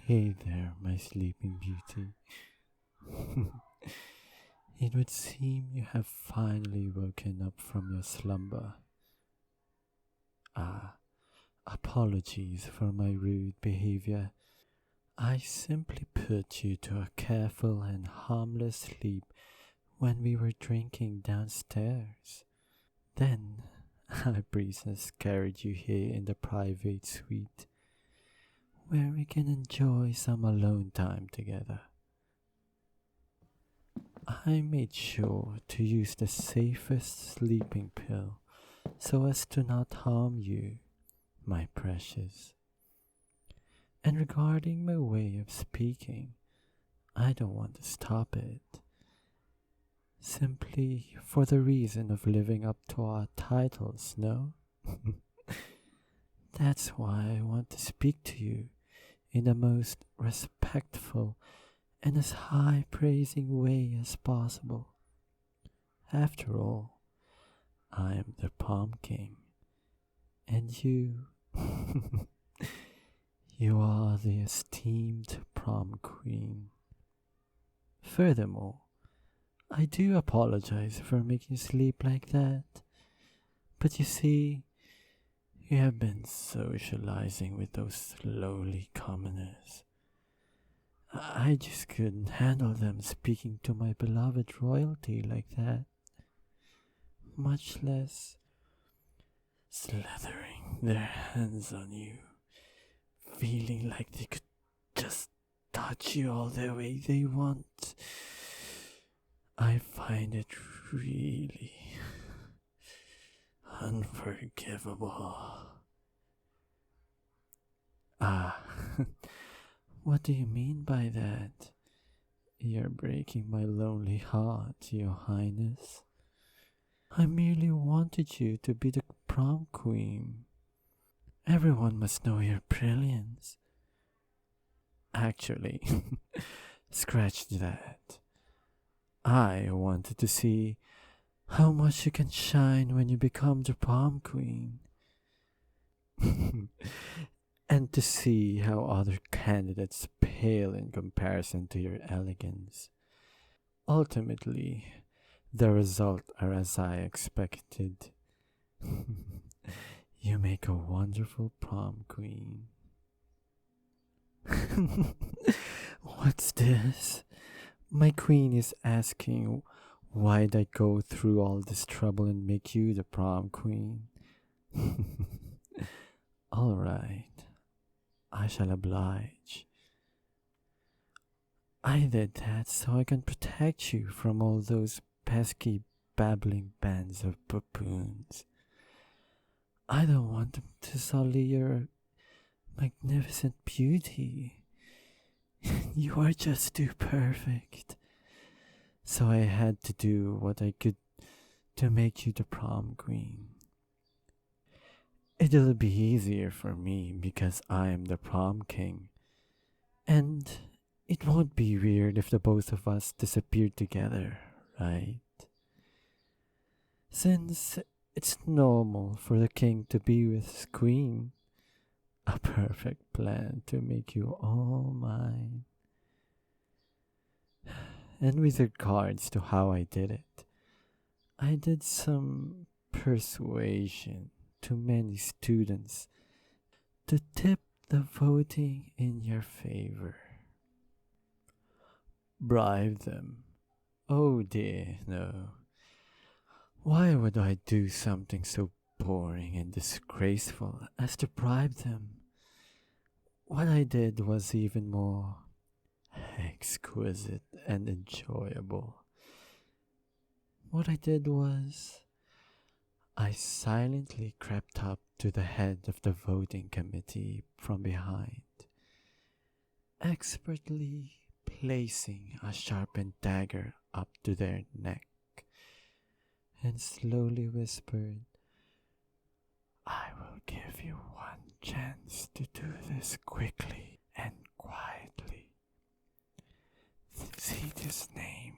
Hey there, my sleeping beauty. It would seem you have finally woken up from your slumber. Ah, apologies for my rude behavior. I simply put you to a careful and harmless sleep when we were drinking downstairs. Then I breezes carried you here in the private suite where we can enjoy some alone time together. I made sure to use the safest sleeping pill so as to not harm you, my precious. And regarding my way of speaking, I don't want to stop it. Simply for the reason of living up to our titles, no? That's why I want to speak to you in the most respectful and as high praising way as possible. After all, I am the Prom King, and you, you are the esteemed Prom Queen. Furthermore, I do apologize for making you sleep like that, but you see, you have been socializing with those lowly commoners. I just couldn't handle them speaking to my beloved royalty like that, much less slathering their hands on you, feeling like they could just touch you all the way they want. I find it really unforgivable. Ah, what do you mean by that? You're breaking my lonely heart, Your Highness. I merely wanted you to be the prom queen. Everyone must know your brilliance. Actually, scratch that. I wanted to see how much you can shine when you become the prom queen. And to see how other candidates pale in comparison to your elegance. Ultimately, the result are as I expected. You make a wonderful prom queen. What's this? My queen is asking why'd I go through all this trouble and make you the prom queen? Alright, I shall oblige. I did that so I can protect you from all those pesky babbling bands of baboons. I don't want them to sully your magnificent beauty. You are just too perfect. So I had to do what I could to make you the prom queen. It'll be easier for me because I am the prom king. And it won't be weird if the both of us disappear together, right? Since it's normal for the king to be with his queen. A perfect plan to make you all mine. And with regards to how I did it, I did some persuasion to many students to tip the voting in your favor. Bribe them? Oh dear, no. Why would I do something so boring and disgraceful as to bribe them? What I did was even more exquisite and enjoyable. What I did was I silently crept up to the head of the voting committee from behind, expertly placing a sharpened dagger up to their neck, and slowly whispered, I will give you one chance to do this quickly and quietly. See this name?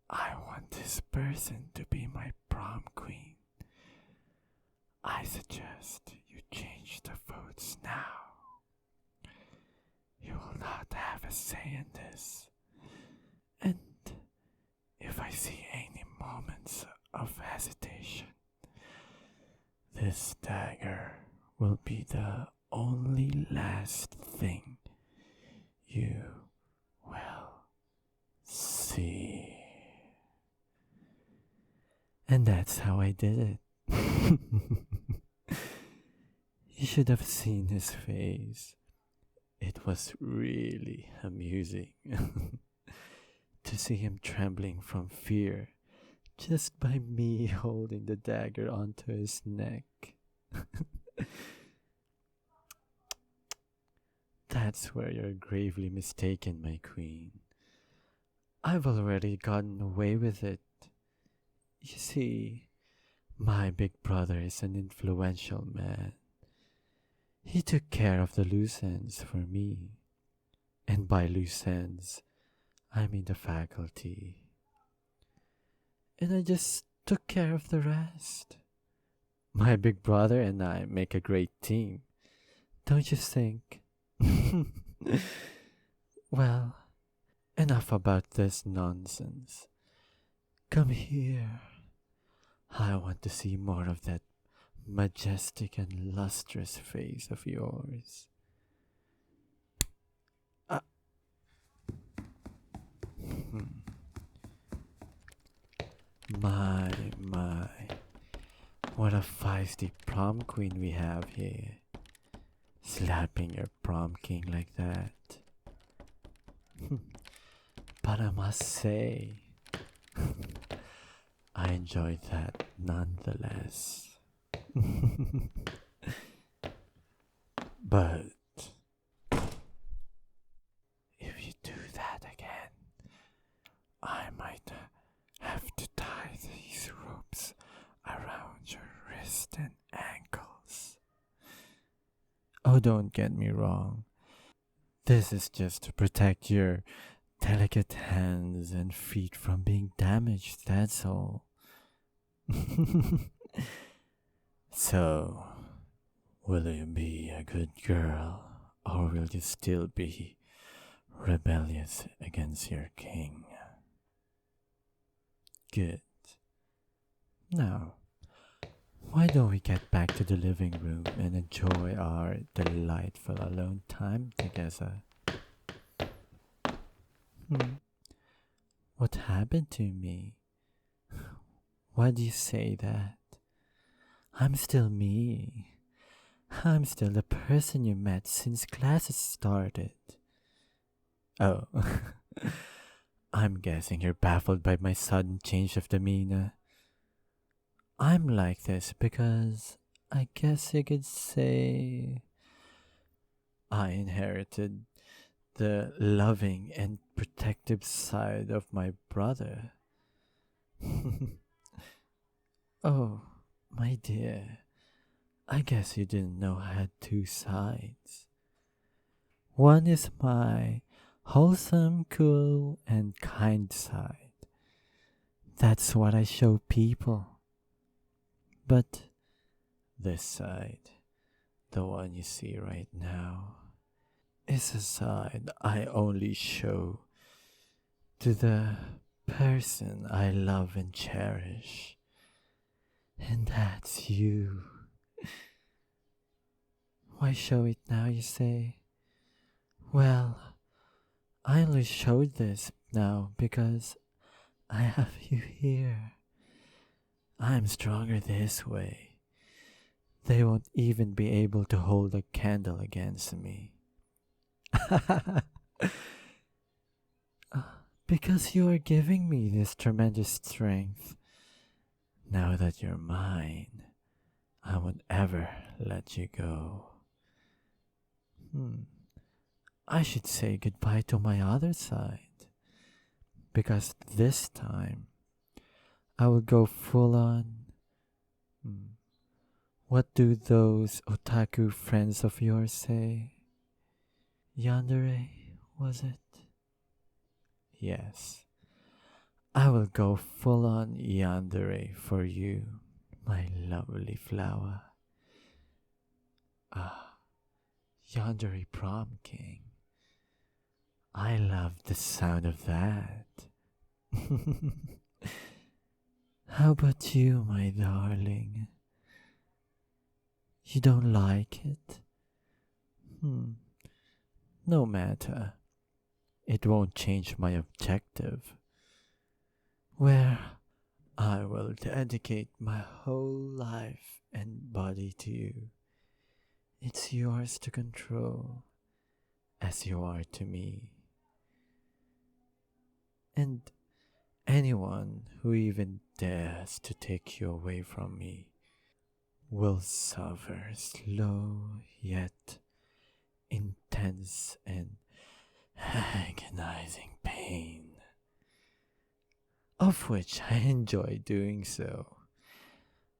I want this person to be my prom queen. I suggest you change the votes now. will not have a say in this. And if I see any moments of hesitation, this dagger will be the only last thing you will see. And that's how I did it. You should have seen his face. It was really amusing to see him trembling from fear just by me holding the dagger onto his neck. That's where you're gravely mistaken, my queen. I've already gotten away with it. You see, my big brother is an influential man. He took care of the loose ends for me. And by loose ends, I mean the faculty. And I just took care of the rest. My big brother and I make a great team, don't you think? Well, enough about this nonsense. Come here. I want to see more of that majestic and lustrous face of yours. Ah. My, what a feisty prom queen we have here. Slapping your prom king like that. But I must say, I enjoyed that nonetheless. But if you do that again, I might have to tie these ropes around your wrist and ankles. Oh, don't get me wrong. This is just to protect your delicate hands and feet from being damaged, that's all. So, will you be a good girl, or will you still be rebellious against your king? Good. Now, why don't we get back to the living room and enjoy our delightful alone time together? What happened to me? Why do you say that? I'm still me. I'm still the person you met since classes started. Oh, I'm guessing you're baffled by my sudden change of demeanor. I'm like this because I guess you could say I inherited the loving and protective side of my brother. Oh, my dear, I guess you didn't know I had two sides. One is my wholesome, cool, and kind side. That's what I show people. But this side, the one you see right now, is a side I only show to the person I love and cherish. And that's you. Why show it now, you say? Well, I only showed this now because I have you here. I'm stronger this way. They won't even be able to hold a candle against me. Because you are giving me this tremendous strength. Now that you're mine, I won't ever let you go. I should say goodbye to my other side. Because this time, I will go full on. What do those otaku friends of yours say? Yandere, was it? Yes. I will go full on yandere for you, my lovely flower. Ah, yandere Prom King. I love the sound of that. How about you, my darling? You don't like it? Hmm. No matter. It won't change my objective, where I will dedicate my whole life and body to you. It's yours to control, as you are to me. And anyone who even dares to take you away from me will suffer slow yet intense and agonizing pain, of which I enjoy doing so.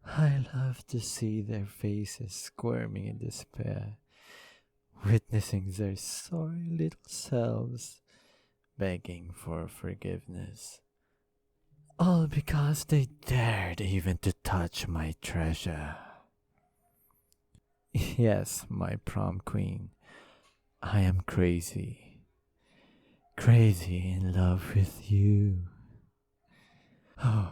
I love to see their faces squirming in despair, witnessing their sorry little selves begging for forgiveness. All because they dared even to touch my treasure. Yes, my prom queen, I am crazy. Crazy in love with you. Oh,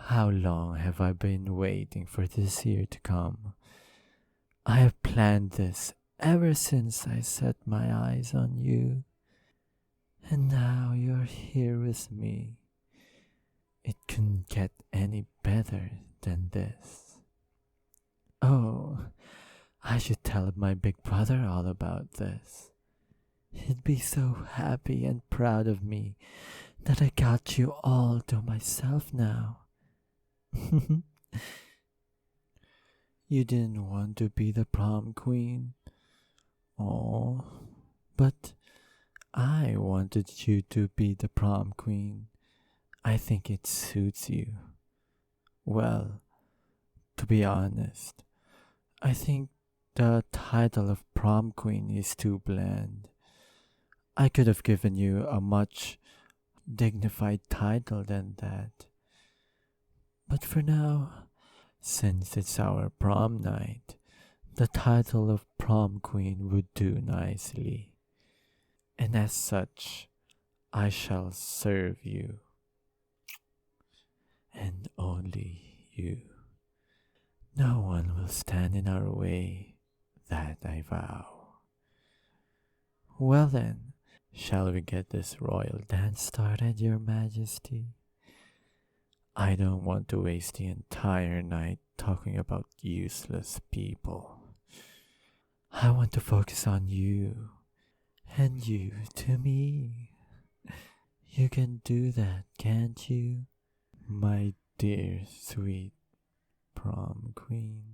how long have I been waiting for this year to come? I have planned this ever since I set my eyes on you. And now you're here with me. It couldn't get any better than this. Oh, I should tell my big brother all about this. He'd be so happy and proud of me that I got you all to myself now. You didn't want to be the prom queen. Oh, but I wanted you to be the prom queen. I think it suits you. Well, to be honest, I think the title of prom queen is too bland. I could have given you a much dignified title than that. But for now, since it's our prom night, the title of prom queen would do nicely. And as such, I shall serve you. And only you. No one will stand in our way, that I vow. Well then, shall we get this royal dance started, Your Majesty? I don't want to waste the entire night talking about useless people. I want to focus on you, and you to me. You can do that, can't you? My dear, sweet prom queen.